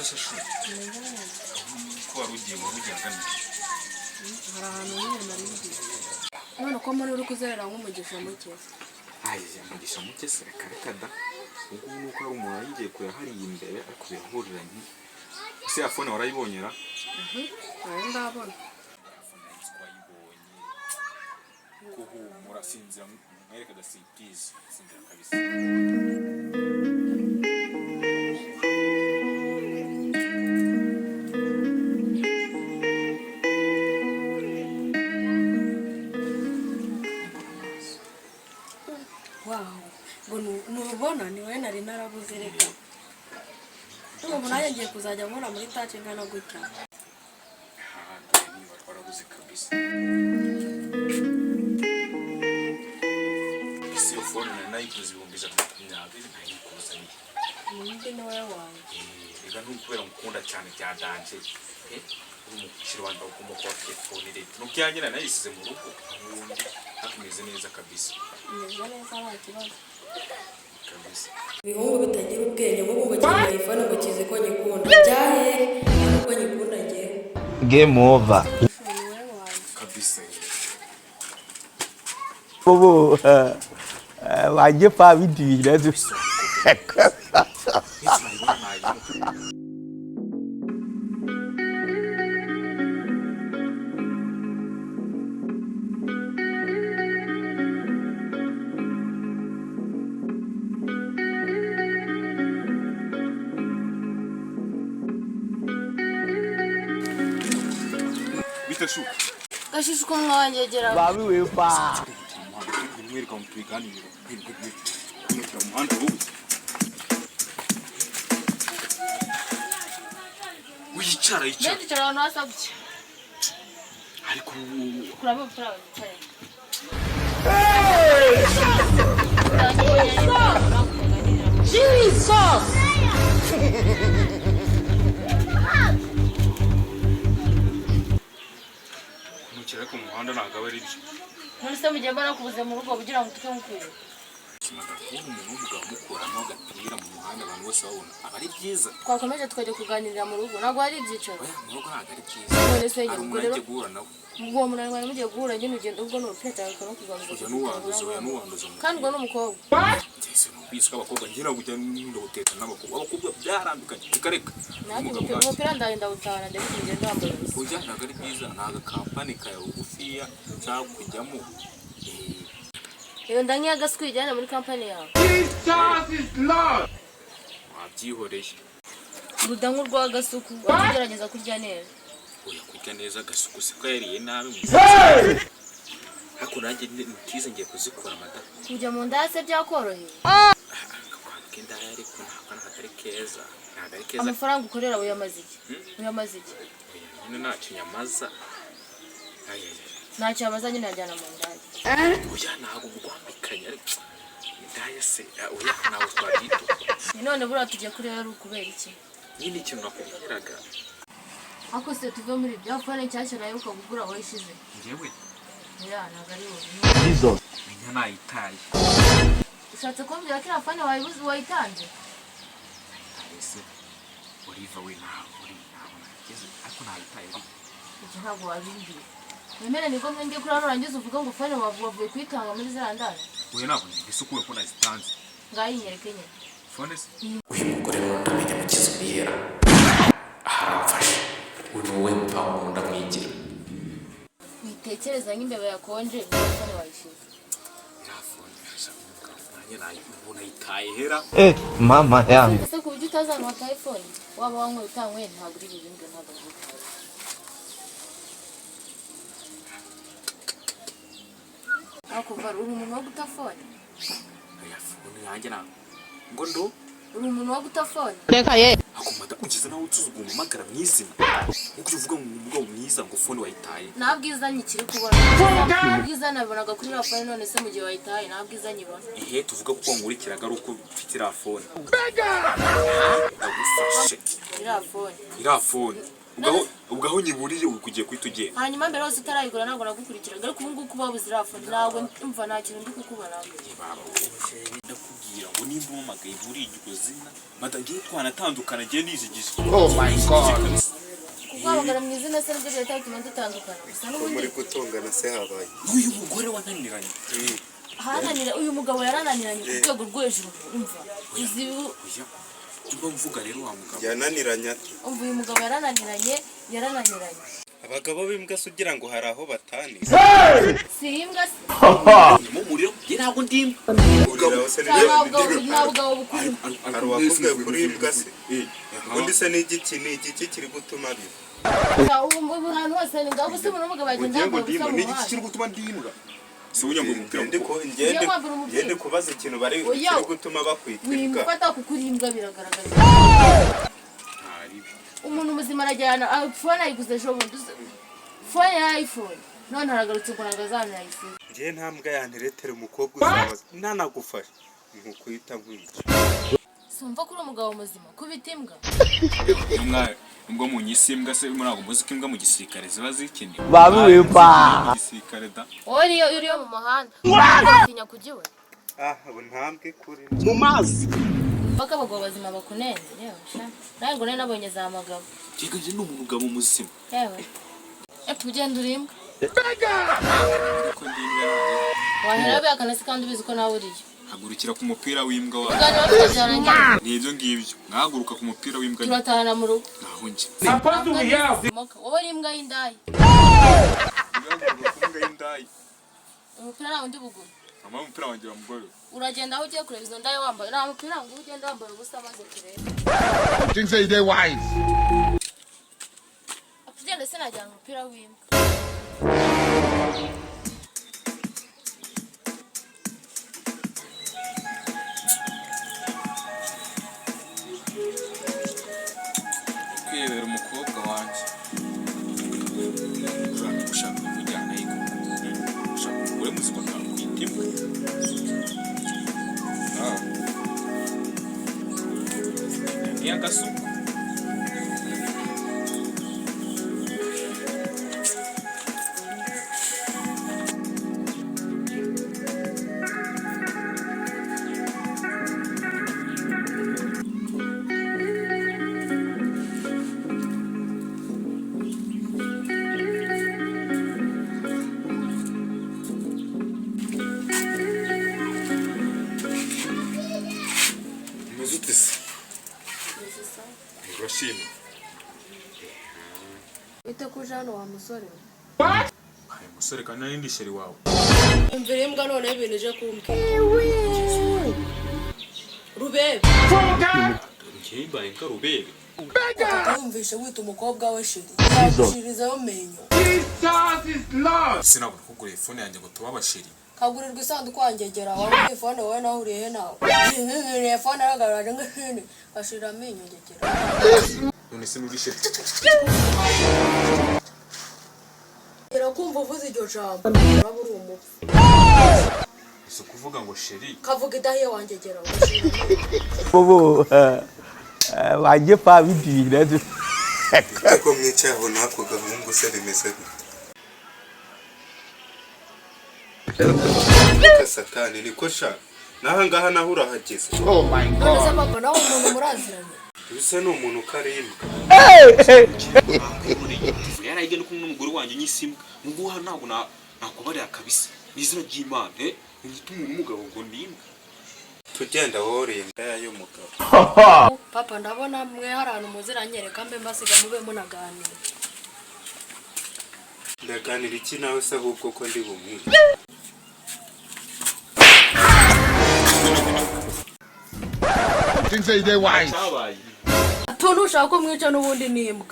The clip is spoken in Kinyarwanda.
se shu ko warugiye gana hari ahantu nyine narindi none ko muri uri kuzerera nk'umugisha muke umugisha muke se reka da ubwo nuko ari umuntu yagiye kuyahariye imbere ariko bihuriranye ese ya phone warayibonyera ndabona kuhumura sinzira mwereka da surprise sinzira kabisa nubona ni we nari narabuze reka ubu naje ngiye kuzajya nkora muri tache ngana gutya niba twarabuze kabisa isi phone nayikuze ibihumbi 120 nayikuzaniye n'indi nawe wawe reka ntukubera mukunda cyane bya danje umukiri wanda ukomoka kwa phone rero nubyangira nayisize mu rugo ubundi akomeze neza kabisa neza nta kibazo kabisa bihungu bitagira ubwenge ngo bakiri iPhone ngo kize ko nyikunda byahe ko nyikunda ngiye game over kabisa bobo waje pa bidira tu bitashu gashishuko mwangegera babi wepa mwirika mutwiganiro mwirika muhanda ubu wicara ndicara abantu hasabye ariko kuraba furawe cyane Jesus mukira ku muhanda nagaba ari byo none se mugiye mbara kubuze mu rugo kugira ngo tuke mukwiye umuntu w'umugabo mukuramo gatira mu muhanda abantu bose babona abari byiza twakomeje tukajya kuganirira mu rugo nagwa ari ibyicaro mu rugo ntabwo ari byiza none se ubwo rero guhura nawe ubwo munanwa mugiye guhura njye n'ugenda ubwo n'urupeta no kuganira ujya n'uwanduza kandi ubwo n'umukobwa ese n'ubiswe abakobwa ngira kujya ndoguteka n'abakobwa byarandukanye tukareka umupira ndagenda gutahana ndetse ngenda wambaye ujya ntabwo ari byiza ntaga kampani kayo ugufiya cyangwa kujyamo iyo ndangiye agaswijyana muri kampani yawe wabyihoreye urudangu rw'agasuku wagerageza kurya neza oya kurya neza agasuku se ko yariye nabi ariko nanjye ntize ngiye kuzikora amata kujya mu ndase byakoroheye indaya ariko ntabwo atari keza amafaranga ukorera uyamaze iki nyine ntacyo nyamaza ntacyo yamaza nyine yajyana mu ndaya oya ntabwo urwambikanye indaya se oya ntabwo twagito none buriya tujya kureba ari ukubera iki nyine ikintu nakubwiraga ako se tuve muri ibyo phone nshyashya nayo ukagura wayishize njyewe ya ntabwo ari wowe Jesus menya nayitaye ushatse kumbwira ko phone wayibuze wayitanze ese Oliva we ntabwo nageze ariko nayitaye ibyo ntabwo wabimbwiye wemere nibwo mwenge kuri arangiza uvuga ngo phone wavuye kwitanga muri zirandana oya ntabwo ndisukuye ko nazitanze ngayinyereke nyine phone se uyu mugore ndamenya mukiza ubiyera aramfashe uyu wowe mpamvu ndamwigira witekereza nk'imbeba yakonje phone wayishize nayitaye hera mama yangu ese ku buryo utazana wataye phone waba wanyweye utanyweye ntabwo uri bubimbwe ntabwo ngutaye akuva uri umuntu wo guta phone aya phone yanjye na ngo ndo uri umuntu wo guta phone reka ye akomata ugeze nawe utuzuguma magara mwizina uko uvuga ngo umugabo mwiza ngo phone wayitaye nabwizanye ikiri kubona bwiza nabonaga kuri la phone none se mu gihe wayitaye nabwizanye ibona ihe tuvuga kuko nkurikiraga ari uko mfite ira phone ndagufashe ira phone ira phone ubwo aho nyiburiye ukugiye kwitugiye hanyuma mbere hose utarayigura ntabwo nagukurikiraga ariko ubu ngubu kuba buzira fone ntabwo mva nta kintu ndi kukubona ndakubwira ngo nimba umamagaye buri iryo zina madagiye twanatandukana giye nizigije Oh my god. kukwamagara mu izina se nibyo leta bituma dutandukana gusa n'ubundi muri gutongana se habaye n'uyu mugore wananiranye ahananira uyu mugabo yarananiranye ku rwego rwo hejuru umva uzi Umva mvuga rero wa mugabo yananiranye ati umva uyu mugabo yarananiranye abagabo b'imbwa se ugira ngo hari aho batani si imbwa se mu muriro ye ntabwo ndimbwa uriraho se nta bugabo bukuru hari uwakubwiye kuri imbwa se ubundi se ni igiki kiri gutuma biba ubu hantu hose ni ngaho se umuntu umugabo agenda yambaye ubusa mu ni iki muhanda kiri gutuma ndimbwa si unyambaye umupira ngende kubaza ikintu bari kiri gutuma bakwita imbwa wimufata kuko uri imbwa biragaragaza umuntu muzima arajyana fone ayiguze ejo bundi fone ya iphone none aragarutse ngo nagazana yayisize ngiye nta mbwa yanteretera umukobwa uzabaza ntanagufasha nkukwita nkwica sumva kuri umugabo muzima kubita imbwa imbwa mu nyisimbwa se ntabwo muzi ko imbwa mu gisirikare ziba zikenewe Babiwe pa. gisirikare da wowe uriyo mu muhanda utinya kugiwe ubu ntambwe kuri Mu mazi. baka abagabo bazima bakunenze yewe sha nawe ngo nari nabonye za magabo kiga je n'umugabo muzima yewe tugenda uri imbwa ko ndimbwa wahera byakanasi kandi ubizi ko nawe uriyo hagurukira ku mupira w'imbwa wa kandi bafite byarangiye nibyo ngibyo mwahaguruka ku mupira w'imbwa turatahana mu rugo naho nje wowe uri imbwa y'indaya mwahaguruka ku mbwa y'indaya umupira nawe undi buguru mama umupira wanjye wa mugore uragenda aho ugiye kureba izo ndaya wambaye nta mupira ngo ugende wambaye ubusa maze turebe Things say they wise. tugende se najyana umupira w'imbwa kwibera umukobwa wanjye ushaka kujyana ushaka umugore muzima akakwita imbwa ni agasuku umeze urashima ite kuje hano wa musore aya musore kandi nari ndi sheri wawe imvira imbwa noneho ibintu ije kumbwira rubebe njyewe imbwa rubebe yumvishe wita umukobwa we shiri yagushirizaho menyo sinabona kugura fone yanjye ngo tuba abasheri kagurirwa isanduku wangegera wari telefone wowe nawe uriye he nawe telefone aragaragaje nk'ihene gashirira amenyo ngegera none se nuri sheri gera kumva uvuze iryo jambo uraba uri umupfu si ukuvuga ngo sheri kavuga idahiye wangegera ugashirira amenyo Bobo. Wajye pa bidwira. ariko mwicaye aho n'ako gahungu se rimeze gute satani niko sha naha ngaha naho urahageze Oh my none se god. papa nawe umuntu muraziranye use ni umuntu ukaribwa yarayigenda kumwe n'umugore wanjye nyisimbwa ngo hano ntabwo nakubarira kabisa n'izina ry'Imana unyita umuntu umugabo ngo ndimbwa tugenda woreye imbwa y'umugabo papa ndabona mwe hari ahantu muziranye reka mbe mbasiga mube munaganira ndaganira iki nawe se ahubwo ko ndi bumwire Things say they wise. cyabaye tuntu ushaka ko mwica n'ubundi n'imbwa